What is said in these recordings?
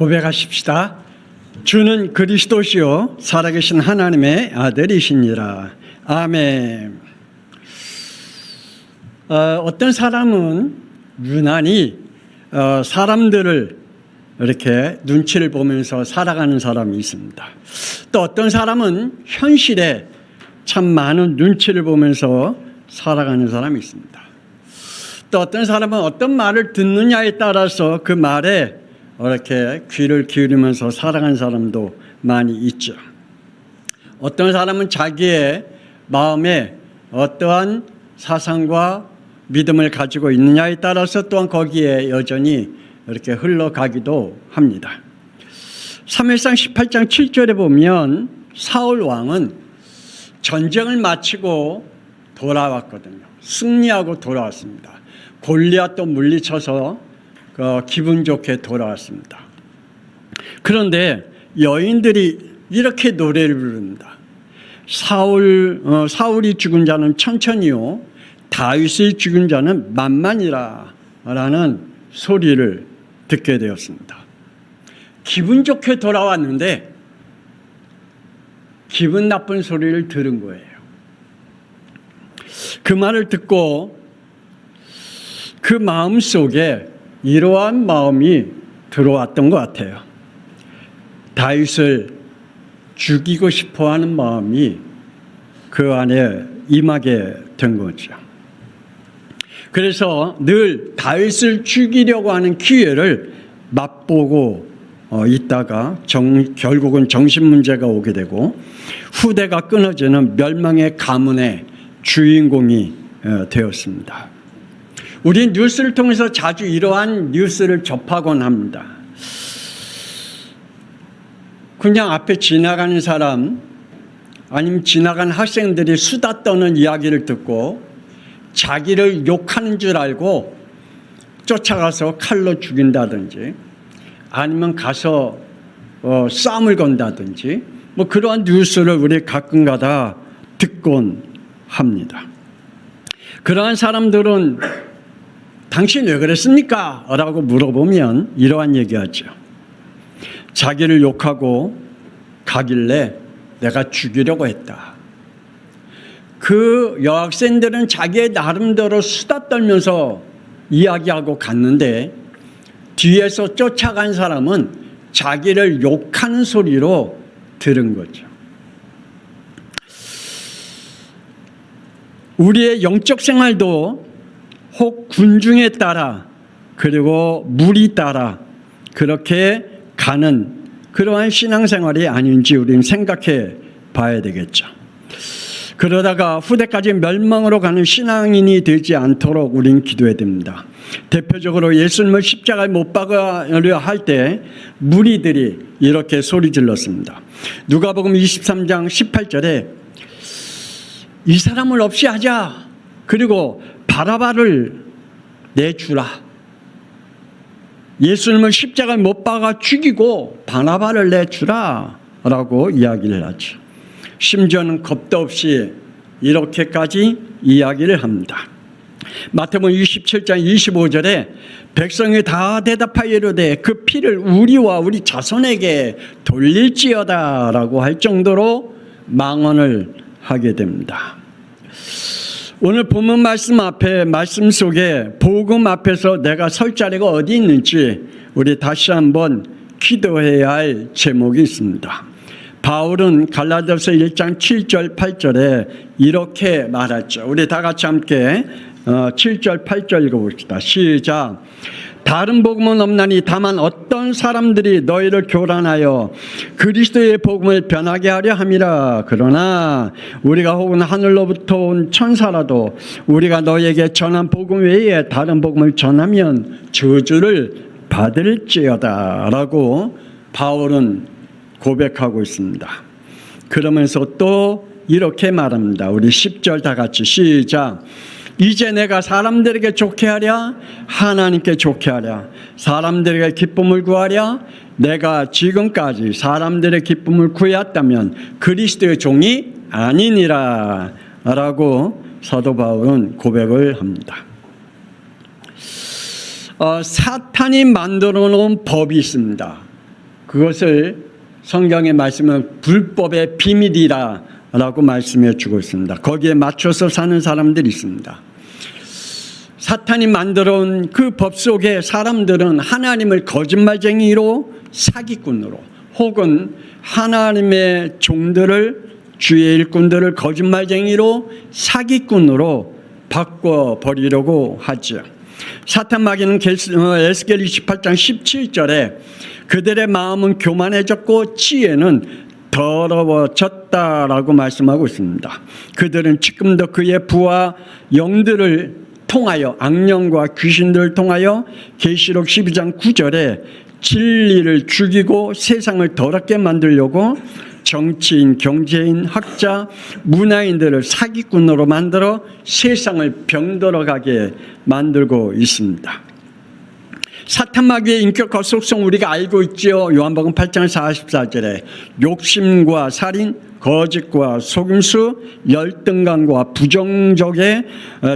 고백하십시다. 주는 그리스도시요 살아계신 하나님의 아들이시니라. 아멘. 어떤 사람은 유난히 사람들을 이렇게 눈치를 보면서 살아가는 사람이 있습니다. 또 어떤 사람은 현실에 참 많은 눈치를 보면서 살아가는 사람이 있습니다. 또 어떤 사람은 어떤 말을 듣느냐에 따라서 그 말에 이렇게 귀를 기울이면서 살아가는 사람도 많이 있죠. 어떤 사람은 자기의 마음에 어떠한 사상과 믿음을 가지고 있느냐에 따라서 또한 거기에 여전히 이렇게 흘러가기도 합니다. 사무엘상 18장 7절에 보면 사울 왕은 전쟁을 마치고 돌아왔거든요. 승리하고 돌아왔습니다. 골리앗도 물리쳐서 기분 좋게 돌아왔습니다. 그런데 여인들이 이렇게 노래를 부릅니다. 사울이 죽은 자는 천천히요 다윗이 죽은 자는 만만이라 라는 소리를 듣게 되었습니다. 기분 좋게 돌아왔는데 기분 나쁜 소리를 들은 거예요. 그 말을 듣고 그 마음 속에 이러한 마음이 들어왔던 것 같아요. 다윗을 죽이고 싶어하는 마음이 그 안에 임하게 된 거죠. 그래서 늘 다윗을 죽이려고 하는 기회를 맛보고 있다가 결국은 정신 문제가 오게 되고 후대가 끊어지는 멸망의 가문의 주인공이 되었습니다. 우리 뉴스를 통해서 자주 이러한 뉴스를 접하곤 합니다. 그냥 앞에 지나가는 사람 아니면 지나가는 학생들이 수다 떠는 이야기를 듣고 자기를 욕하는 줄 알고 쫓아가서 칼로 죽인다든지 아니면 가서 싸움을 건다든지 뭐 그러한 뉴스를 우리 가끔가다 듣곤 합니다. 그러한 사람들은 당신 왜 그랬습니까? 라고 물어보면 이러한 얘기하죠. 자기를 욕하고 가길래 내가 죽이려고 했다. 그 여학생들은 자기의 나름대로 수다 떨면서 이야기하고 갔는데 뒤에서 쫓아간 사람은 자기를 욕하는 소리로 들은 거죠. 우리의 영적 생활도 혹 군중에 따라 그리고 물이 따라 그렇게 가는 그러한 신앙생활이 아닌지 우리는 생각해 봐야 되겠죠. 그러다가 후대까지 멸망으로 가는 신앙인이 되지 않도록 우리는 기도해야 됩니다. 대표적으로 예수님을 십자가에 못 박으려 할 때 무리들이 이렇게 소리 질렀습니다. 누가복음 23장 18절에 이 사람을 없이 하자. 그리고 바라바를 내주라. 예수님을 십자가에 못 박아 죽이고 바나바를 내주라 라고 이야기를 하죠. 심지어는 겁도 없이 이렇게까지 이야기를 합니다. 마태복음 27장 25절에 백성이 다 대답하여 이르되 그 피를 우리와 우리 자손에게 돌릴지어다 라고 할 정도로 망언을 하게 됩니다. 오늘 본문 말씀 속에 복음 앞에서 내가 설 자리가 어디 있는지 우리 다시 한번 기도해야 할 제목이 있습니다. 바울은 갈라디아서 1장 7절 8절에 이렇게 말했죠. 우리 다 같이 함께 7절 8절 읽어봅시다. 시작. 다른 복음은 없나니 다만 어떤 사람들이 너희를 교란하여 그리스도의 복음을 변하게 하려 함이라. 그러나 우리가 혹은 하늘로부터 온 천사라도 우리가 너희에게 전한 복음 외에 다른 복음을 전하면 저주를 받을지어다 라고 바울은 고백하고 있습니다. 그러면서 또 이렇게 말합니다. 우리 10절 다 같이 시작. 이제 내가 사람들에게 좋게 하랴 하나님께 좋게 하랴 사람들에게 기쁨을 구하랴 내가 지금까지 사람들의 기쁨을 구했다면 그리스도의 종이 아니니라 라고 사도 바울은 고백을 합니다. 사탄이 만들어 놓은 법이 있습니다. 그것을 성경의 말씀은 불법의 비밀이라 라고 말씀해 주고 있습니다. 거기에 맞춰서 사는 사람들이 있습니다. 사탄이 만들어온 그 법 속에 사람들은 하나님을 거짓말쟁이로, 사기꾼으로, 혹은 하나님의 종들을, 주의 일꾼들을 거짓말쟁이로, 사기꾼으로 바꿔버리려고 하죠. 사탄 마귀는 에스겔 28장 17절에 그들의 마음은 교만해졌고 지혜는 더러워졌다라고 말씀하고 있습니다. 그들은 지금도 그의 부하 영들을 통하여, 악령과 귀신들을 통하여 계시록 12장 9절에 진리를 죽이고 세상을 더럽게 만들려고 정치인, 경제인, 학자, 문화인들을 사기꾼으로 만들어 세상을 병들어가게 만들고 있습니다. 사탄 마귀의 인격과 속성 우리가 알고 있죠. 요한복음 8장 44절에 욕심과 살인, 거짓과 속임수, 열등감과 부정적에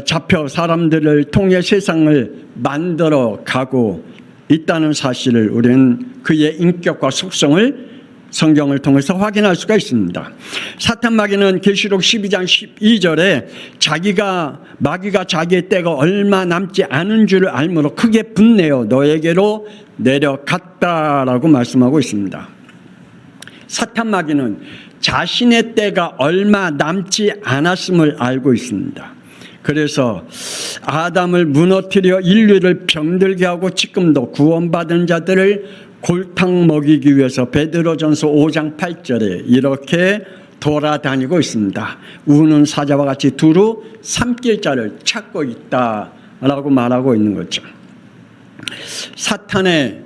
잡혀 사람들을 통해 세상을 만들어 가고 있다는 사실을 우리는 그의 인격과 속성을 성경을 통해서 확인할 수가 있습니다. 사탄 마귀는 계시록 12장 12절에 마귀가 자기의 때가 얼마 남지 않은 줄을 알므로 크게 분내어 너에게로 내려갔다라고 말씀하고 있습니다. 사탄 마귀는 자신의 때가 얼마 남지 않았음을 알고 있습니다. 그래서 아담을 무너뜨려 인류를 병들게 하고 지금도 구원받은 자들을 골탕 먹이기 위해서 베드로전서 5장 8절에 이렇게 돌아다니고 있습니다. 우는 사자와 같이 두루 삼킬 자를 찾고 있다라고 말하고 있는 거죠. 사탄의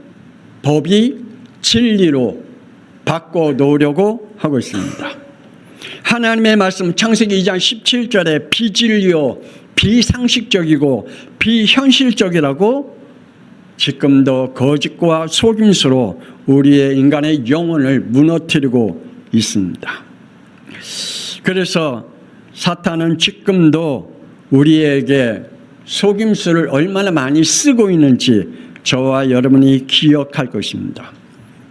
법이 진리로 바꿔놓으려고 하고 있습니다. 하나님의 말씀 창세기 2장 17절에 비진리요, 비상식적이고 비현실적이라고 지금도 거짓과 속임수로 우리의 인간의 영혼을 무너뜨리고 있습니다. 그래서 사탄은 지금도 우리에게 속임수를 얼마나 많이 쓰고 있는지 저와 여러분이 기억할 것입니다.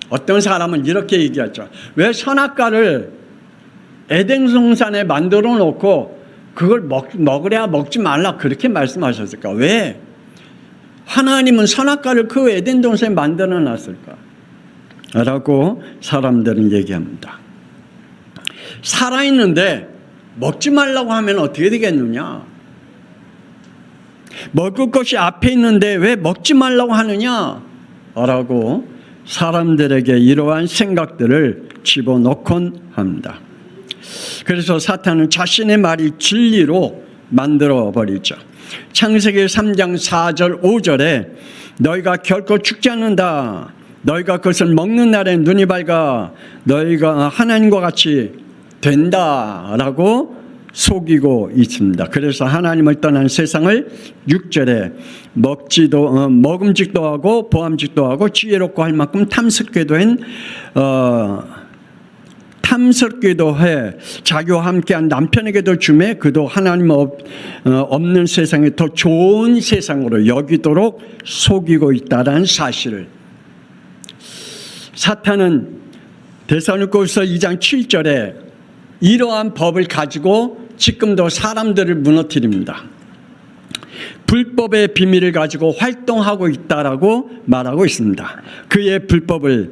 어떤 사람은 이렇게 얘기하죠. 왜 선악과를 에덴 동산에 만들어 놓고 그걸 먹으랴 먹지 말라 그렇게 말씀하셨을까? 왜? 하나님은 선악과를 그 에덴 동산에 만들어 놨을까? 라고 사람들은 얘기합니다. 살아있는데 먹지 말라고 하면 어떻게 되겠느냐? 먹을 것이 앞에 있는데 왜 먹지 말라고 하느냐? 라고 사람들에게 이러한 생각들을 집어넣곤 합니다. 그래서 사탄은 자신의 말이 진리로 만들어버리죠. 창세기 3장 4절 5절에 너희가 결코 죽지 않는다. 너희가 그것을 먹는 날에 눈이 밝아 너희가 하나님과 같이 된다라고 속이고 있습니다. 그래서 하나님을 떠난 세상을 6절에 먹음직도 하고 보암직도 하고 지혜롭고 할 만큼 탐스럽기도 해 자기와 함께한 남편에게도 주매 그도 하나님 없는 세상에 더 좋은 세상으로 여기도록 속이고 있다는 사실을 사탄은 데살로니가후서 2장 7절에 이러한 법을 가지고 지금도 사람들을 무너뜨립니다. 불법의 비밀을 가지고 활동하고 있다라고 말하고 있습니다. 그의 불법을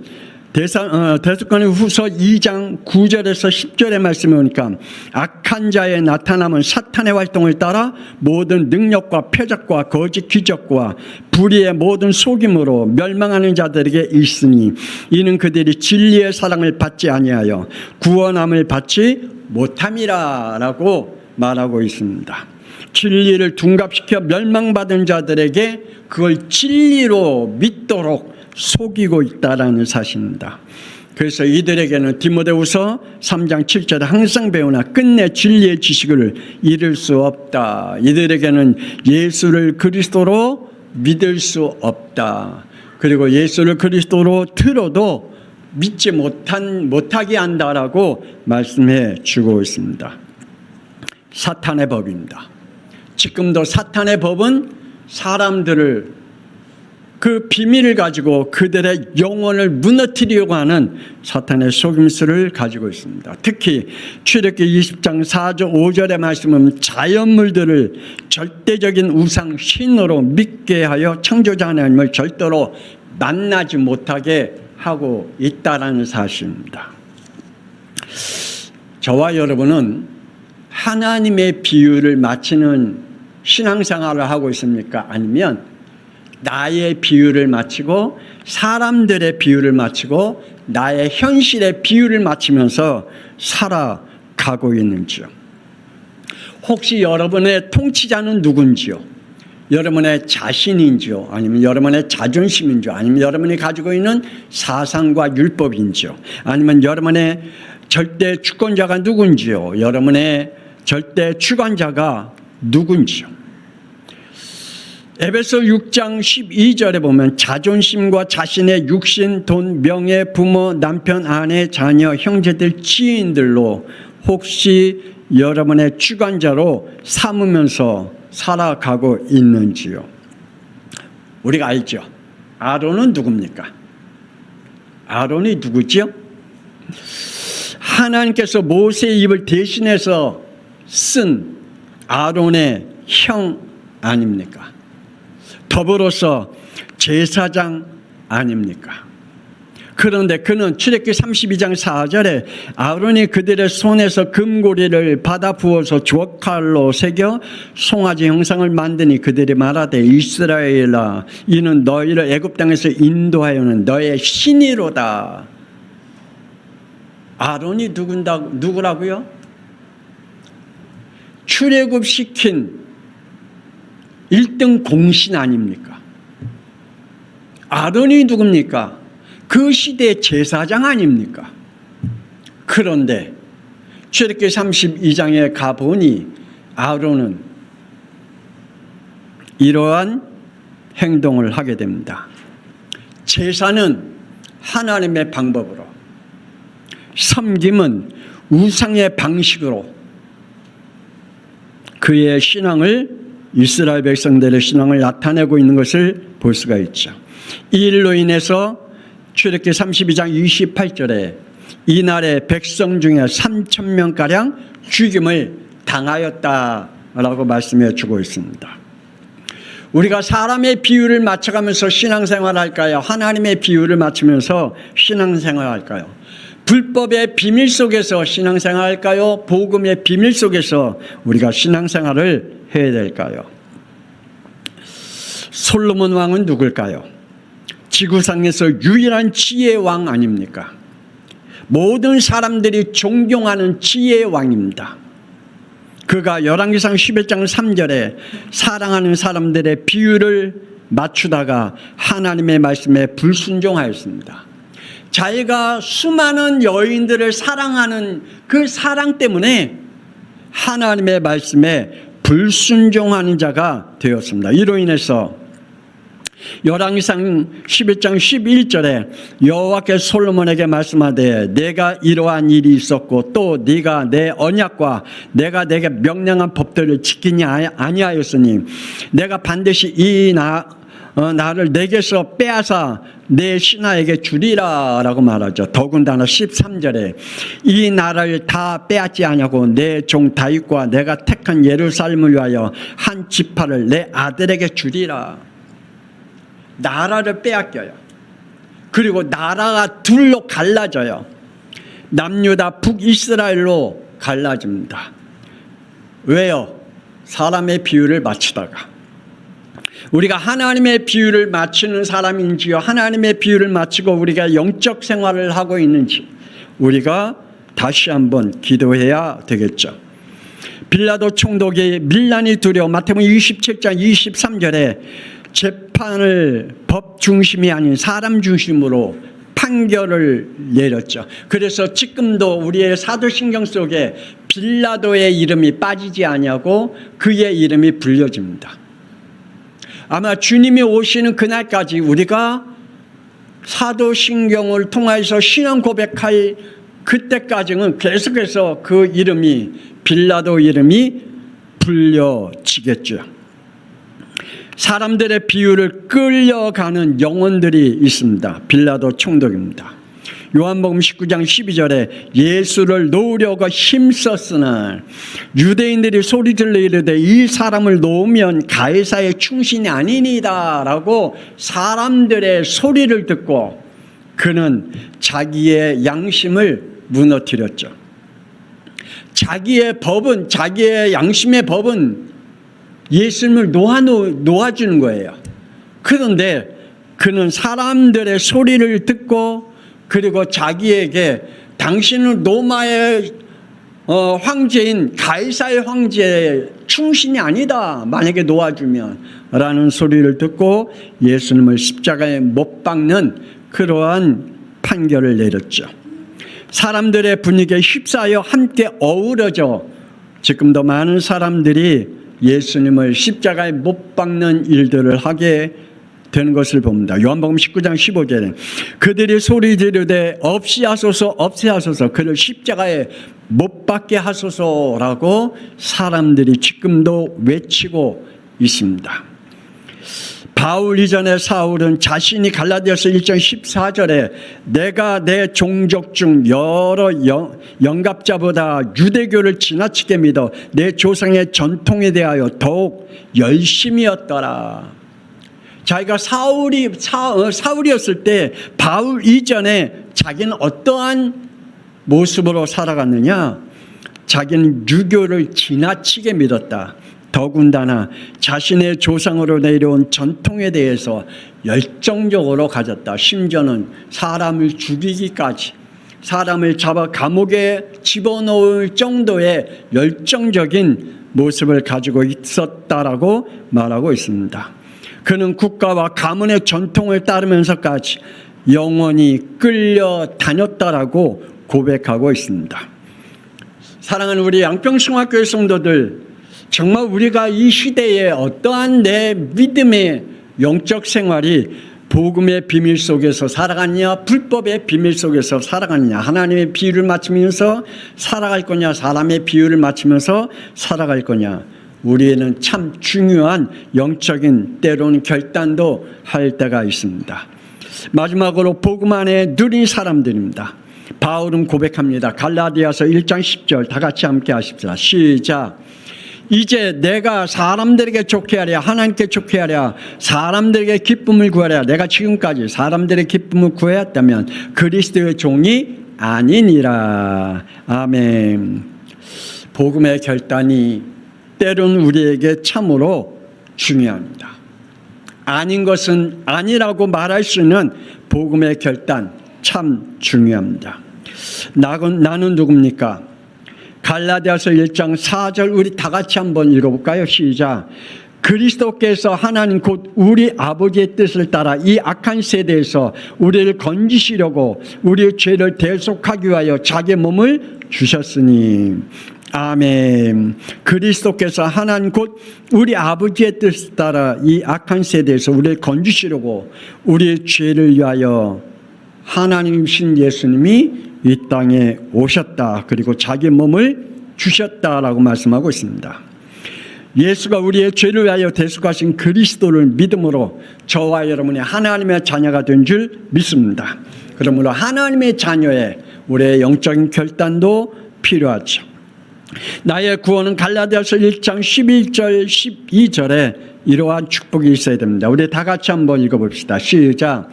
데살로니가후서 2장 9절에서 10절의 말씀에 보니까 악한 자의 나타남은 사탄의 활동을 따라 모든 능력과 표적과 거짓 기적과 불의의 모든 속임으로 멸망하는 자들에게 있으니 이는 그들이 진리의 사랑을 받지 아니하여 구원함을 받지 못함이라 라고 말하고 있습니다. 진리를 둔갑시켜 멸망받은 자들에게 그걸 진리로 믿도록 속이고 있다라는 사실입니다. 그래서 이들에게는 디모데후서 3장 7절에 항상 배우나 끝내 진리의 지식을 잃을 수 없다. 이들에게는 예수를 그리스도로 믿을 수 없다. 그리고 예수를 그리스도로 들어도 믿지 못하게 한다라고 말씀해 주고 있습니다. 사탄의 법입니다. 지금도 사탄의 법은 사람들을 그 비밀을 가지고 그들의 영혼을 무너뜨리려고 하는 사탄의 속임수를 가지고 있습니다. 특히 출애굽기 20장 4절 5절의 말씀은 자연물들을 절대적인 우상 신으로 믿게 하여 창조자 하나님을 절대로 만나지 못하게 하고 있다라는 사실입니다. 저와 여러분은 하나님의 비유를 맞추는 신앙생활을 하고 있습니까? 아니면 나의 비유를 맞추고 사람들의 비유를 맞추고 나의 현실의 비유를 맞추면서 살아가고 있는지요? 혹시 여러분의 통치자는 누군지요? 여러분의 자신인지요? 아니면 여러분의 자존심인지요? 아니면 여러분이 가지고 있는 사상과 율법인지요? 아니면 여러분의 절대 주권자가 누군지요? 여러분의 절대 주관자가 누군지요? 에베소 6장 12절에 보면 자존심과 자신의 육신, 돈, 명예, 부모, 남편, 아내, 자녀, 형제들, 지인들로 혹시 여러분의 주관자로 삼으면서 살아가고 있는지요? 우리가 알죠. 아론은 누굽니까? 아론이 누구지요? 하나님께서 모세의 입을 대신해서 쓴 아론의 형 아닙니까? 더불어서 제사장 아닙니까? 그런데 그는 출애굽기 32장 4절에 아론이 그들의 손에서 금고리를 받아 부어서 주옥칼로 새겨 송아지 형상을 만드니 그들이 말하되 이스라엘아 이는 너희를 애굽 땅에서 인도하여는 너의 신이로다. 아론이 누구라고요? 출애굽시킨 1등 공신 아닙니까? 아론이 누굽니까? 그 시대의 제사장 아닙니까? 그런데 출애굽기 32장에 가보니 아론은 이러한 행동을 하게 됩니다. 제사는 하나님의 방법으로, 섬김은 우상의 방식으로 그의 신앙을 이스라엘 백성들의 신앙을 나타내고 있는 것을 볼 수가 있죠. 이 일로 인해서 출애굽기 32장 28절에 이날에 백성 중에 3,000명가량 죽임을 당하였다라고 말씀해 주고 있습니다. 우리가 사람의 비유를 맞춰가면서 신앙생활 할까요? 하나님의 비유를 맞추면서 신앙생활 할까요? 불법의 비밀 속에서 신앙생활 할까요? 복음의 비밀 속에서 우리가 신앙생활을 해야 될까요? 솔로몬 왕은 누굴까요? 지구상에서 유일한 지혜의 왕 아닙니까? 모든 사람들이 존경하는 지혜의 왕입니다. 그가 열왕기상 11장 3절에 사랑하는 사람들의 비유를 맞추다가 하나님의 말씀에 불순종하였습니다. 자기가 수많은 여인들을 사랑하는 그 사랑 때문에 하나님의 말씀에 불순종하는 자가 되었습니다. 이로 인해서 열왕기상 11장 11절에 여호와께서 솔로몬에게 말씀하되 내가 이러한 일이 있었고 또 네가 내 언약과 내가 내게 명령한 법들을 지키지 아니하였으니 내가 반드시 이 나를 내게서 빼앗아 내 신하에게 주리라 라고 말하죠. 더군다나 13절에 이 나라를 다 빼앗지 아니하고 내 종 다윗과 내가 택한 예루살렘을 위하여 한 지파를 내 아들에게 주리라. 나라를 빼앗겨요. 그리고 나라가 둘로 갈라져요. 남유다 북이스라엘로 갈라집니다. 왜요? 사람의 비유를 맞추다가. 우리가 하나님의 비유를 맞추는 사람인지요, 하나님의 비유를 맞추고 우리가 영적 생활을 하고 있는지 우리가 다시 한번 기도해야 되겠죠. 빌라도 총독이 밀란이 두려워 마태복음 27장 23절에 재판을 법 중심이 아닌 사람 중심으로 판결을 내렸죠. 그래서 지금도 우리의 사도신경 속에 빌라도의 이름이 빠지지 아니하고 그의 이름이 불려집니다. 아마 주님이 오시는 그날까지 우리가 사도신경을 통해서 신앙 고백할 그때까지는 계속해서 그 이름이 빌라도 이름이 불려지겠죠. 사람들의 비유를 끌려가는 영혼들이 있습니다. 빌라도 총독입니다. 요한복음 19장 12절에 예수를 놓으려고 힘썼으나 유대인들이 소리질러 이르되 이 사람을 놓으면 가이사의 충신이 아니니이다 라고 사람들의 소리를 듣고 그는 자기의 양심을 무너뜨렸죠. 자기의 법은, 자기의 양심의 법은 예수님을 놓아주는 거예요. 그런데 그는 사람들의 소리를 듣고 그리고 자기에게 당신은 로마의 황제인 가이사의 황제의 충신이 아니다. 만약에 놓아주면 라는 소리를 듣고 예수님을 십자가에 못 박는 그러한 판결을 내렸죠. 사람들의 분위기에 휩싸여 함께 어우러져 지금도 많은 사람들이 예수님을 십자가에 못 박는 일들을 하게 된 것을 봅니다. 요한복음 19장 15절에 그들이 소리 지르되 없이하소서 없애하소서 그를 십자가에 못 박게 하소서라고 사람들이 지금도 외치고 있습니다. 바울 이전에 사울은 자신이 갈라디아서 1장 14절에 내가 내 종족 중 여러 영갑자보다 유대교를 지나치게 믿어 내 조상의 전통에 대하여 더욱 열심이었더라. 자기가 사울이었을 때 바울 이전에 자기는 어떠한 모습으로 살아갔느냐? 자기는 유교를 지나치게 믿었다. 더군다나 자신의 조상으로 내려온 전통에 대해서 열정적으로 가졌다. 심지어는 사람을 죽이기까지, 사람을 잡아 감옥에 집어넣을 정도의 열정적인 모습을 가지고 있었다라고 말하고 있습니다. 그는 국가와 가문의 전통을 따르면서까지 영원히 끌려다녔다라고 고백하고 있습니다. 사랑하는 우리 양평중학교의 성도들, 정말 우리가 이 시대에 어떠한 내 믿음의 영적 생활이 복음의 비밀 속에서 살아가느냐, 불법의 비밀 속에서 살아가느냐, 하나님의 비유를 맞추면서 살아갈 거냐, 사람의 비유를 맞추면서 살아갈 거냐, 우리에는 참 중요한 영적인 때로는 결단도 할 때가 있습니다. 마지막으로 복음 안에 누린 사람들입니다. 바울은 고백합니다. 갈라디아서 1장 10절 다 같이 함께 하십시다. 시작. 이제 내가 사람들에게 좋게 하랴 하나님께 좋게 하랴 사람들에게 기쁨을 구하랴 내가 지금까지 사람들의 기쁨을 구하였다면 그리스도의 종이 아니니라. 아멘. 복음의 결단이 때로는 우리에게 참으로 중요합니다. 아닌 것은 아니라고 말할 수 있는 복음의 결단 참 중요합니다. 나는 누굽니까? 갈라디아서 1장 4절 우리 다 같이 한번 읽어볼까요? 시작. 그리스도께서 하나님 곧 우리 아버지의 뜻을 따라 이 악한 세대에서 우리를 건지시려고 우리의 죄를 대속하기 위하여 자기의 몸을 주셨으니. 아멘. 그리스도께서 하나님 곧 우리 아버지의 뜻을 따라 이 악한 세대에서 우리를 건지시려고 우리의 죄를 위하여 하나님이신 예수님이 이 땅에 오셨다. 그리고 자기 몸을 주셨다라고 말씀하고 있습니다. 예수가 우리의 죄를 위하여 대속하신 그리스도를 믿음으로 저와 여러분이 하나님의 자녀가 된 줄 믿습니다. 그러므로 하나님의 자녀의 우리의 영적인 결단도 필요하죠. 나의 구원은 갈라디아서 1장 11절 12절에 이러한 축복이 있어야 됩니다. 우리 다 같이 한번 읽어봅시다. 시작.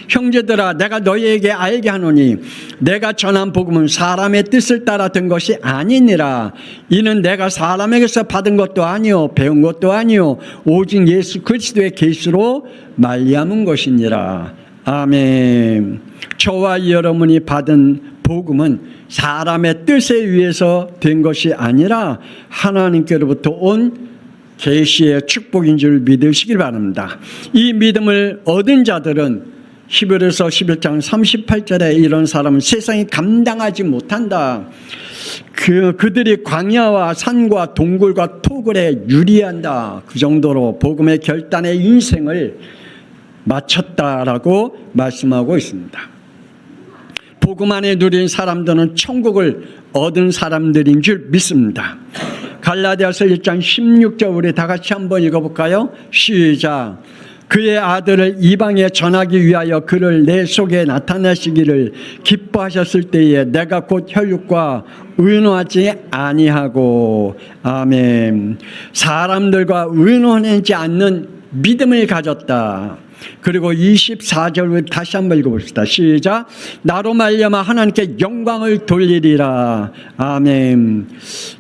형제들아 내가 너희에게 알게 하노니 내가 전한 복음은 사람의 뜻을 따라 된 것이 아니니라. 이는 내가 사람에게서 받은 것도 아니요 배운 것도 아니요 오직 예수 그리스도의 계시로 말미암은 것이니라. 아멘. 저와 여러분이 받은 복음은 사람의 뜻에 의해서 된 것이 아니라 하나님께로부터 온 계시의 축복인 줄 믿으시길 바랍니다. 이 믿음을 얻은 자들은 히브리서 11장 38절에 이런 사람은 세상이 감당하지 못한다. 그들이 광야와 산과 동굴과 토굴에 유리한다. 그 정도로 복음의 결단의 인생을 마쳤다라고 말씀하고 있습니다. 복음 안에 누린 사람들은 천국을 얻은 사람들인 줄 믿습니다. 갈라디아서 1장 16절 우리 다 같이 한번 읽어볼까요? 시작. 그의 아들을 이방에 전하기 위하여 그를 내 속에 나타내시기를 기뻐하셨을 때에 내가 곧 혈육과 의논하지 아니하고. 아멘. 사람들과 의논하지 않는 믿음을 가졌다. 그리고 24절을 다시 한번 읽어봅시다. 시작. 나로 말미암아 하나님께 영광을 돌리리라. 아멘.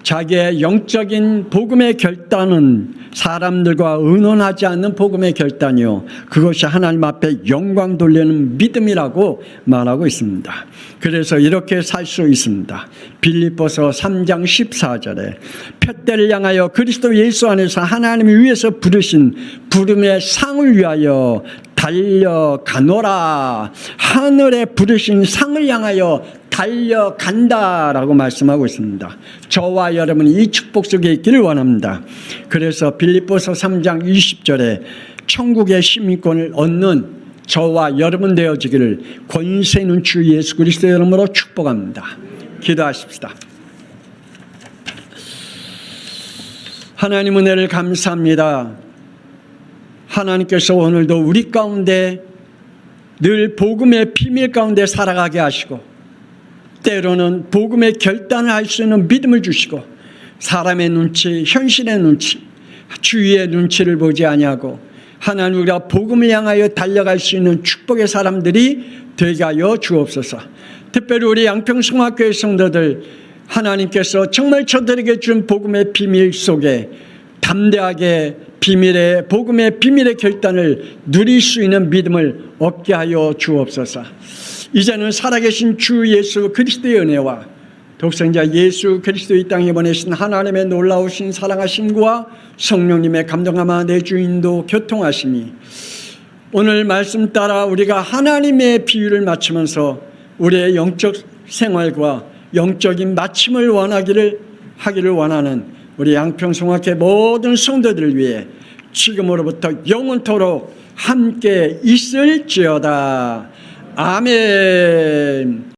자기의 영적인 복음의 결단은 사람들과 의논하지 않는 복음의 결단이요, 그것이 하나님 앞에 영광 돌리는 믿음이라고 말하고 있습니다. 그래서 이렇게 살 수 있습니다. 빌립보서 3장 14절에 푯대를 향하여 그리스도 예수 안에서 하나님이 위해서 부르신 부름의 상을 위하여 달려가노라. 하늘에 부르신 상을 향하여 달려간다라고 말씀하고 있습니다. 저와 여러분이 이 축복 속에 있기를 원합니다. 그래서 빌립보서 3장 20절에 천국의 시민권을 얻는 저와 여러분 되어지기를 권세 있는 주 예수 그리스도의 이름으로 축복합니다. 기도하십시다. 하나님 은혜를 감사합니다. 하나님께서 오늘도 우리 가운데 늘 복음의 비밀 가운데 살아가게 하시고, 때로는 복음의 결단을 할 수 있는 믿음을 주시고, 사람의 눈치, 현실의 눈치, 주위의 눈치를 보지 아니하고 하나님 우리가 복음을 향하여 달려갈 수 있는 축복의 사람들이 되게 하여 주옵소서. 특별히 우리 양평성화교회 성도들, 하나님께서 정말 저들에게 준 복음의 비밀 속에 담대하게 복음의 비밀의 결단을 누릴 수 있는 믿음을 얻게 하여 주옵소서. 이제는 살아계신 주 예수 그리스도의 은혜와 독생자 예수 그리스도 이 땅에 보내신 하나님의 놀라우신 사랑하심과 성령님의 감동하마 내 주인도 교통하심이 오늘 말씀 따라 우리가 하나님의 비유를 맞추면서 우리의 영적 생활과 영적인 마침을 하기를 원하는 우리 양평성학회 모든 성도들을 위해 지금으로부터 영원토록 함께 있을지어다. 아멘.